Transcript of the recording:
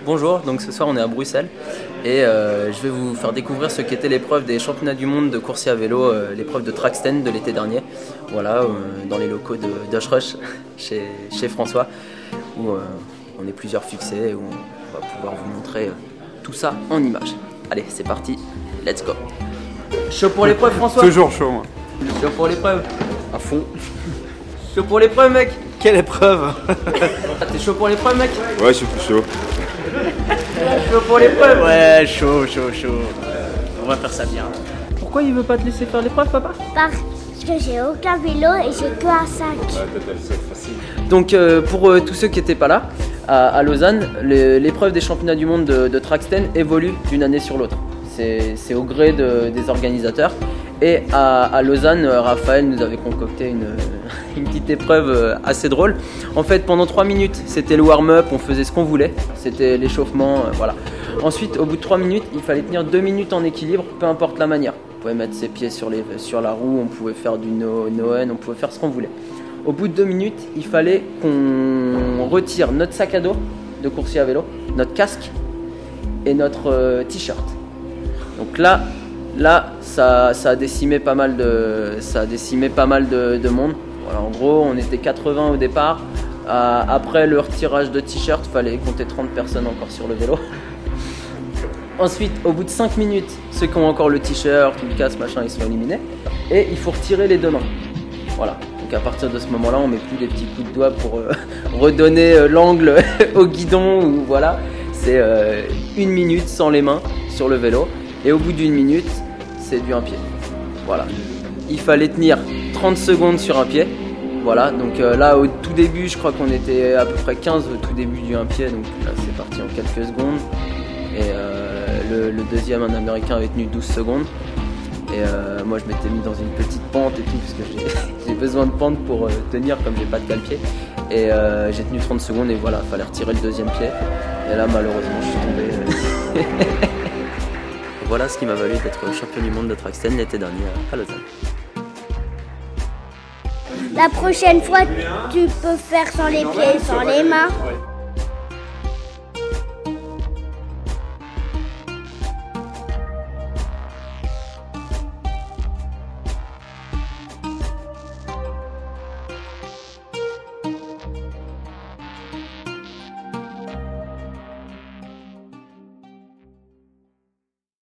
Bonjour, donc ce soir on est à Bruxelles et je vais vous faire découvrir ce qu'était l'épreuve des championnats du monde de coursier à vélo, l'épreuve de Tracksten de l'été dernier, voilà, dans les locaux de d'Oshrush chez François, où on est plusieurs fixés et où on va pouvoir vous montrer tout ça en images. Allez, c'est parti, let's go. Chaud pour l'épreuve François? Toujours chaud moi. Chaud pour l'épreuve? À fond. Chaud pour l'épreuve mec? Quelle épreuve? T'es chaud pour l'épreuve mec? Ouais, je suis plus chaud. Chaud pour l'épreuve? Ouais, chaud. On va faire ça bien. Pourquoi il veut pas te laisser faire l'épreuve papa? Parce que j'ai aucun vélo et j'ai que un sac. Donc pour tous ceux qui n'étaient pas là, à Lausanne, l'épreuve des championnats du monde de Tracksten évolue d'une année sur l'autre. C'est au gré des organisateurs. Et à Lausanne, Raphaël nous avait concocté une petite épreuve assez drôle. En fait, pendant 3 minutes, c'était le warm-up, on faisait ce qu'on voulait. C'était l'échauffement, voilà. Ensuite, au bout de 3 minutes, il fallait tenir 2 minutes en équilibre, peu importe la manière. On pouvait mettre ses pieds sur la roue, on pouvait faire du no-end, on pouvait faire ce qu'on voulait. Au bout de 2 minutes, il fallait qu'on retire notre sac à dos de coursier à vélo, notre casque et notre t-shirt. Donc là, ça a décimé pas mal de monde. Voilà, en gros, on était 80 au départ. Après le retirage de t-shirt, il fallait compter 30 personnes encore sur le vélo. Ensuite, au bout de 5 minutes, ceux qui ont encore le t-shirt ou le casque, machin, ils sont éliminés. Et il faut retirer les deux mains. Voilà. Donc à partir de ce moment-là, on met plus des petits coups de doigts pour redonner l'angle au guidon. Ou voilà. C'est 1 minute sans les mains sur le vélo. Et au bout d'1 minute, c'est du un pied. Voilà. Il fallait tenir 30 secondes sur un pied. Voilà. Donc là, au tout début, je crois qu'on était à peu près 15 au tout début du un pied. Donc là, c'est parti en quelques secondes. Et le deuxième, un américain, avait tenu 12 secondes. Et moi, je m'étais mis dans une petite pente et tout, parce que j'ai besoin de pente pour tenir, comme j'ai pas de cale-pied. Et j'ai tenu 30 secondes et voilà, il fallait retirer le deuxième pied. Et là, malheureusement, je suis tombé. Voilà ce qui m'a valu d'être champion du monde de Tracksten l'été dernier à Lausanne. La prochaine fois, tu peux faire sans les pieds et sans les mains.